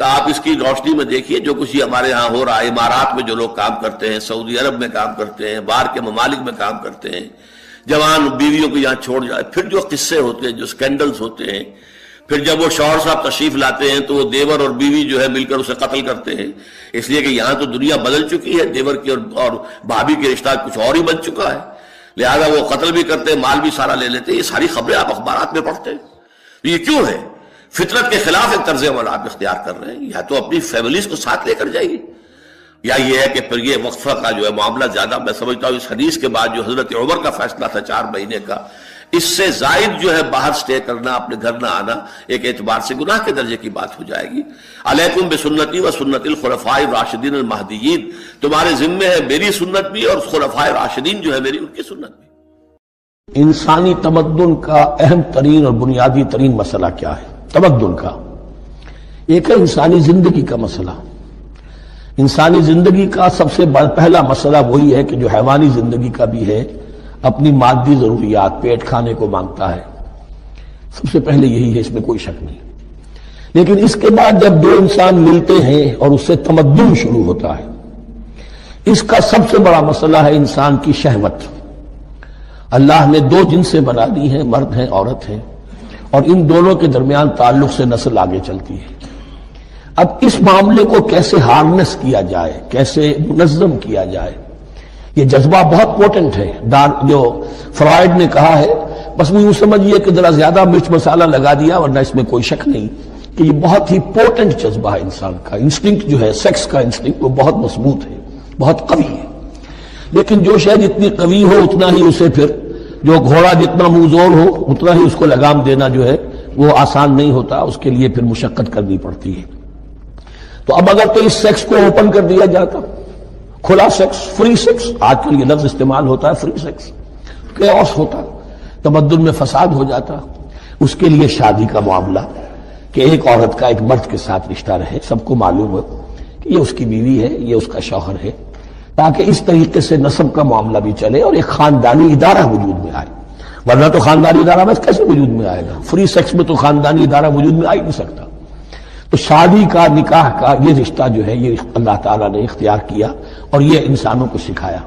آپ اس کی روشنی میں دیکھیے جو کچھ یہ ہمارے ہاں ہو رہا ہے، امارات میں جو لوگ کام کرتے ہیں، سعودی عرب میں کام کرتے ہیں، باہر کے ممالک میں کام کرتے ہیں، جوان بیویوں کو یہاں چھوڑ جائے، پھر جو قصے ہوتے ہیں، جو سکینڈلز ہوتے ہیں، پھر جب وہ شوہر صاحب تشریف لاتے ہیں تو وہ دیور اور بیوی جو ہے مل کر اسے قتل کرتے ہیں، اس لیے کہ یہاں تو دنیا بدل چکی ہے، دیور کی اور بھابھی کے رشتہ کچھ اور ہی بن چکا ہے، لہذا وہ قتل بھی کرتے ہیں، مال بھی سارا لے لیتے ہیں۔ یہ ساری خبریں آپ اخبارات میں پڑھتے ہیں۔ یہ کیوں ہے؟ فطرت کے خلاف ایک طرز عمل آپ اختیار کر رہے ہیں۔ یا تو اپنی فیملیز کو ساتھ لے کر جائیے، یا یہ ہے کہ پھر یہ وقفہ کا جو ہے معاملہ زیادہ، میں سمجھتا ہوں اس حدیث کے بعد جو حضرت عمر کا فیصلہ تھا 4 مہینے کا، اس سے زائد جو ہے باہر سٹے کرنا، اپنے گھر نہ آنا، ایک اعتبار سے گناہ کے درجے کی بات ہو جائے گی۔ علیکم بسنتی و سنت الخلفاء الراشدین المہدیین، تمہارے ذمے ہے میری سنت بھی اور خلفاء راشدین جو ہے میری ان کی سنت بھی۔ انسانی تمدن کا اہم ترین اور بنیادی ترین مسئلہ کیا ہے؟ تمدن کا ایک ہے انسانی زندگی کا مسئلہ۔ انسانی زندگی کا سب سے پہلا مسئلہ وہی ہے کہ جو حیوانی زندگی کا بھی ہے، اپنی مادی ضروریات، پیٹ کھانے کو مانگتا ہے، سب سے پہلے یہی ہے، اس میں کوئی شک نہیں۔ لیکن اس کے بعد جب دو انسان ملتے ہیں اور اس سے تمدن شروع ہوتا ہے، اس کا سب سے بڑا مسئلہ ہے انسان کی شہوت۔ اللہ نے 2 جنسیں بنا دی ہیں، مرد ہیں، عورت ہیں، اور ان دونوں کے درمیان تعلق سے نسل آگے چلتی ہے۔ اب اس معاملے کو کیسے ہارنس کیا جائے، کیسے منظم کیا جائے، یہ جذبہ بہت پوٹنٹ ہے۔ جو فرائڈ نے کہا ہے، بس وہ یوں سمجھیے کہ ذرا زیادہ مرچ مسالہ لگا دیا، ورنہ اس میں کوئی شک نہیں کہ یہ بہت ہی پوٹنٹ جذبہ ہے انسان کا۔ انسٹنکٹ جو ہے، سیکس کا انسٹنکٹ، وہ بہت مضبوط ہے، بہت قوی ہے۔ لیکن جو شے جتنی قوی ہو اتنا ہی اسے پھر، جو گھوڑا جتنا منہ زور ہو اتنا ہی اس کو لگام دینا جو ہے وہ آسان نہیں ہوتا، اس کے لیے پھر مشقت کرنی پڑتی ہے۔ تو اب اگر تو اس سیکس کو اوپن کر دیا جاتا، کھلا سیکس، فری سیکس، آج کل یہ لفظ استعمال ہوتا ہے، فری سیکس، کیوس ہوتا، تمدن میں فساد ہو جاتا۔ اس کے لیے شادی کا معاملہ کہ ایک عورت کا ایک مرد کے ساتھ رشتہ رہے، سب کو معلوم ہو کہ یہ اس کی بیوی ہے، یہ اس کا شوہر ہے، تاکہ اس طریقے سے نسب کا معاملہ بھی چلے اور ایک خاندانی ادارہ وجود میں آئے۔ ورنہ تو خاندانی ادارہ بس کیسے وجود میں آئے گا؟ فری سیکس میں تو خاندانی ادارہ وجود میں آ ہی نہیں سکتا۔ تو شادی کا، نکاح کا یہ رشتہ جو ہے، یہ اللہ تعالیٰ نے اختیار کیا اور یہ انسانوں کو سکھایا۔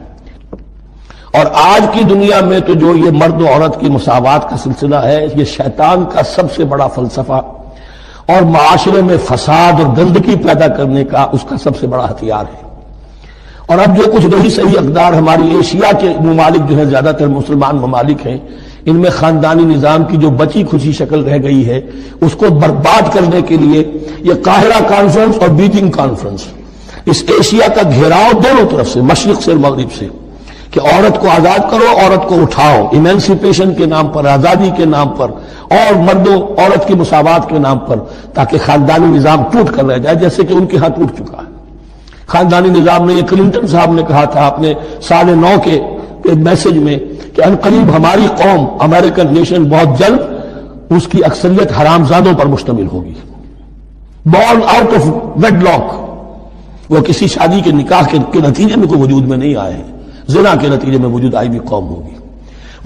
اور آج کی دنیا میں تو جو یہ مرد و عورت کی مساوات کا سلسلہ ہے، یہ شیطان کا سب سے بڑا فلسفہ اور معاشرے میں فساد اور گندگی پیدا کرنے کا اس کا سب سے بڑا ہتھیار ہے۔ اور اب جو کچھ رہی صحیح اقدار ہماری ایشیا کے ممالک جو ہیں، زیادہ تر مسلمان ممالک ہیں، ان میں خاندانی نظام کی جو بچی کھچی شکل رہ گئی ہے، اس کو برباد کرنے کے لیے یہ قاہرہ کانفرنس اور بیجنگ کانفرنس، اس ایشیا کا گھیراؤ دونوں طرف سے، مشرق سے اور مغرب سے، کہ عورت کو آزاد کرو، عورت کو اٹھاؤ، ایمینسیپیشن کے نام پر، آزادی کے نام پر، اور مرد و عورت کی مساوات کے نام پر، تاکہ خاندانی نظام ٹوٹ کر رہ جائے، جیسے کہ ان کے ہاں ٹوٹ چکا ہے خاندانی نظام نے۔ یہ کلنٹن صاحب نے کہا تھا اپنے 9.5 کے میسج میں کہ انقریب ہماری قوم، امریکن نیشن، بہت جلد اس کی اکثریت حرامزادوں پر مشتمل ہوگی، born out of wedlock, وہ کسی شادی کے نکاح کے نتیجے میں کوئی وجود میں نہیں آئے ہیں، زنا کے نتیجے میں وجود آئی بھی قوم ہوگی۔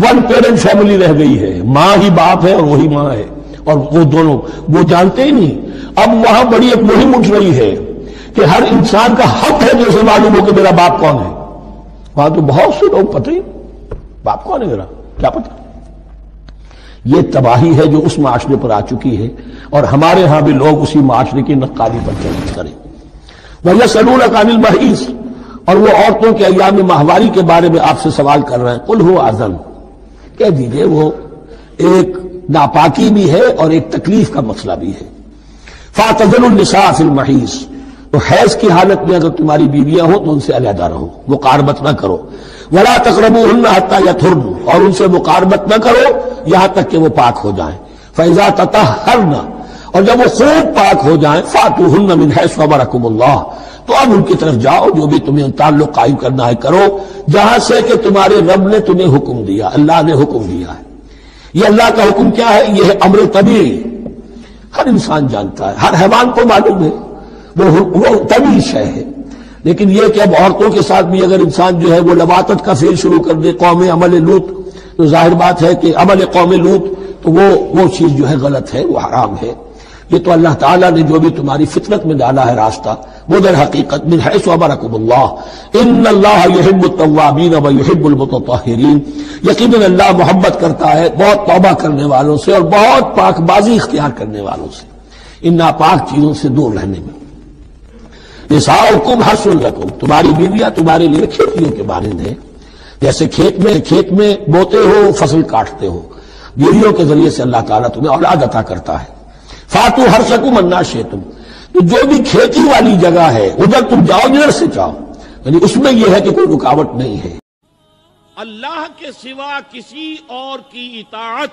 1 پیرنٹ فیملی رہ گئی ہے، ماں ہی باپ ہے اور وہی ماں ہے، اور وہ دونوں وہ جانتے ہی نہیں۔ اب وہاں بڑی ایک مہم اٹھ رہی ہے کہ ہر انسان کا حق ہے جو اسے معلوم ہو کہ میرا باپ کون ہے۔ وہاں تو بہت سے لوگ پتہ ہی باپ کون ہے میرا، کیا پتہ۔ یہ تباہی ہے جو اس معاشرے پر آ چکی ہے، اور ہمارے ہاں بھی لوگ اسی معاشرے کی نقالی پر چل کریں۔ وَيَسْأَلُونَكَ عَنِ الْمَحِيضِ، اور وہ عورتوں کے ایام ماہواری کے بارے میں آپ سے سوال کر رہے ہیں۔ قُلْ هُوَ أَذًى، کہہ دیجئے وہ ایک ناپاکی بھی ہے اور ایک تکلیف کا مسئلہ بھی ہے۔ فَاعْتَزِلُوا النِّسَاءَ فِي الْمَحِيضِ، تو حیض کی حالت میں اگر تمہاری بیویاں ہوں تو ان سے علیحدہ رہو، مقاربت نہ کرو۔ وَلَا تَقْرَبُوهُنَّ حَتَّى يَطْهُرْنَ، اور ان سے مقاربت نہ کرو یہاں تک کہ وہ پاک ہو جائیں۔ فَإِذَا تَطَهَّرْنَ، اور جب وہ خوب پاک ہو جائیں، فَأْتُوهُنَّ مِنْ حَيْثُ أَمَرَكُمُ اللَّهُ، تو اب ان کی طرف جاؤ، جو بھی تمہیں تعلق قائم کرنا ہے کرو، جہاں سے کہ تمہارے رب نے تمہیں حکم دیا، اللہ نے حکم دیا ہے۔ یہ اللہ کا حکم کیا ہے؟ یہ ہے امر طبیعی، ہر انسان جانتا ہے، ہر حیوان کو معلوم ہے، وہ طبیعی شے ہے۔ لیکن یہ کہ اب عورتوں کے ساتھ بھی اگر انسان جو ہے وہ لواطت کا فعل شروع کر دے، قوم عمل لوط، تو ظاہر بات ہے کہ عمل قوم لوط تو وہ چیز جو ہے غلط ہے، وہ حرام ہے۔ یہ تو اللہ تعالیٰ نے جو بھی تمہاری فطرت میں ڈالا ہے راستہ، وہ در حقیقت من حیث امرکم اللہ، ان اللہ یحب التوابین و یحب المتطہرین، یقیناً اللہ محبت کرتا ہے بہت توبہ کرنے والوں سے اور بہت پاک بازی اختیار کرنے والوں سے، ان ناپاک چیزوں سے دور رہنے میں۔ نساؤکم حرث لکم، تمہاری بیویاں تمہارے لیے کھیتیوں کے مانند ہیں، جیسے کھیت میں بوتے ہو، فصل کاٹتے ہو، بیویوں کے ذریعے سے اللہ تعالیٰ تمہیں اولاد عطا کرتا ہے۔ فاتو حرثکم انا شئتم، تو جو بھی کھیتی والی جگہ ہے ادھر تم جاؤ جدھر سے چاہو، یعنی اس میں یہ ہے کہ کوئی رکاوٹ نہیں ہے۔ اللہ کے سوا کسی اور کی اطاعت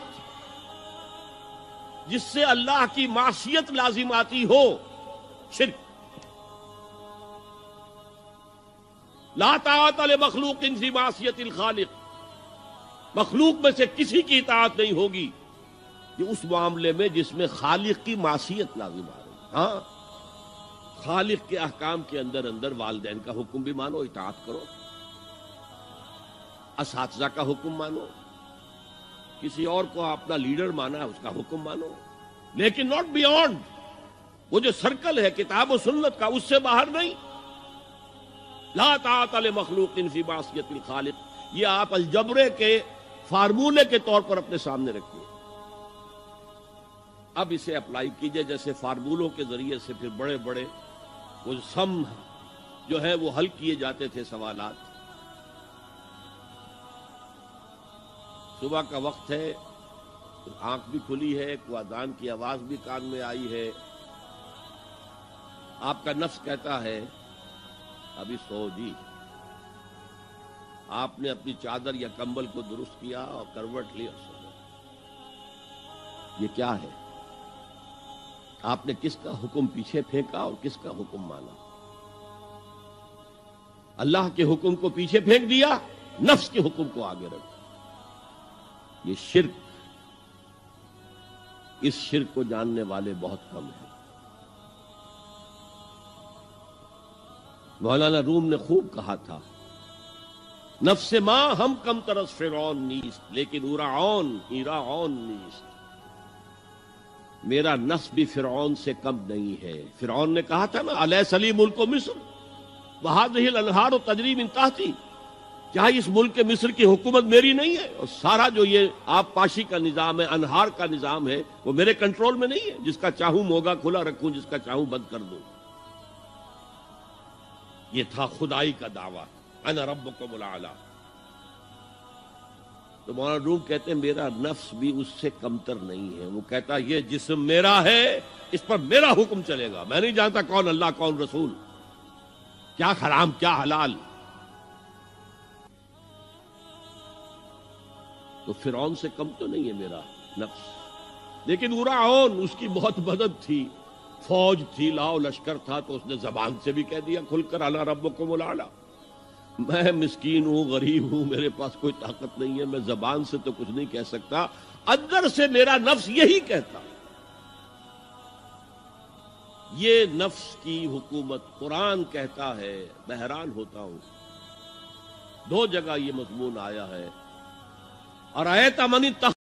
جس سے اللہ کی معصیت لازم آتی ہو، شرک۔ لا طاعت لمخلوق فی معصیت الخالق، مخلوق میں سے کسی کی اطاعت نہیں ہوگی یہ اس معاملے میں جس میں خالق کی معصیت لازم آ رہی۔ ہاں، خالق کے احکام کے اندر والدین کا حکم بھی مانو، اطاعت کرو، اساتذہ کا حکم مانو، کسی اور کو اپنا لیڈر مانا ہے اس کا حکم مانو، لیکن ناٹ بیونڈ، وہ جو سرکل ہے کتاب و سنت کا اس سے باہر نہیں۔ لا طاعت لمخلوق فی معصیت الخالق، یہ آپ الجبرے کے فارمولے کے طور پر اپنے سامنے رکھیے، اب اسے اپلائی کیجئے۔ جیسے فارمولوں کے ذریعے سے پھر بڑے بڑے وہ سم جو ہے وہ حل کیے جاتے تھے سوالات۔ صبح کا وقت ہے، آنکھ بھی کھلی ہے، کوئی اذان کی آواز بھی کان میں آئی ہے، آپ کا نفس کہتا ہے ابھی سو جی، آپ نے اپنی چادر یا کمبل کو درست کیا اور کروٹ لی اور سو گئے۔ یہ کیا ہے؟ آپ نے کس کا حکم پیچھے پھینکا اور کس کا حکم مانا؟ اللہ کے حکم کو پیچھے پھینک دیا، نفس کے حکم کو آگے رکھا۔ یہ شرک، اس شرک کو جاننے والے بہت کم ہیں۔ مولانا روم نے خوب کہا تھا، نفس ماں ہم کم ترس فرعون نیست لیکن ایراعون نیست، میرا نفس بھی فرعون سے کم نہیں ہے۔ فرعون نے کہا تھا نا الیس لی ملک مصر وہذہ الانہار تجری من تحتی، کیا اس ملک مصر کی حکومت میری نہیں ہے؟ اور سارا جو یہ آب پاشی کا نظام ہے، انہار کا نظام ہے، وہ میرے کنٹرول میں نہیں ہے؟ جس کا چاہوں موگا کھلا رکھوں، جس کا چاہوں بند کر دوں۔ یہ تھا خدائی کا دعویٰ، انا ربکم الاعلی۔ تو مولانا روم کہتے ہیں میرا نفس بھی اس سے کمتر نہیں ہے، وہ کہتا یہ جسم میرا ہے، اس پر میرا حکم چلے گا، میں نہیں جانتا کون اللہ کون رسول، کیا حرام کیا حلال۔ تو فرعون سے کم تو نہیں ہے میرا نفس، لیکن ایراعون اس کی بہت مدد تھی، فوج تھی، لاؤ لشکر تھا، تو اس نے زبان سے بھی کہہ دیا کھل کر انا ربکم الاعلی۔ میں مسکین ہوں، غریب ہوں، میرے پاس کوئی طاقت نہیں ہے، میں زبان سے تو کچھ نہیں کہہ سکتا، اندر سے میرا نفس یہی کہتا۔ یہ نفس کی حکومت قرآن کہتا ہے، میں حیران ہوتا ہوں، دو جگہ یہ مضمون آیا ہے، اور آیت من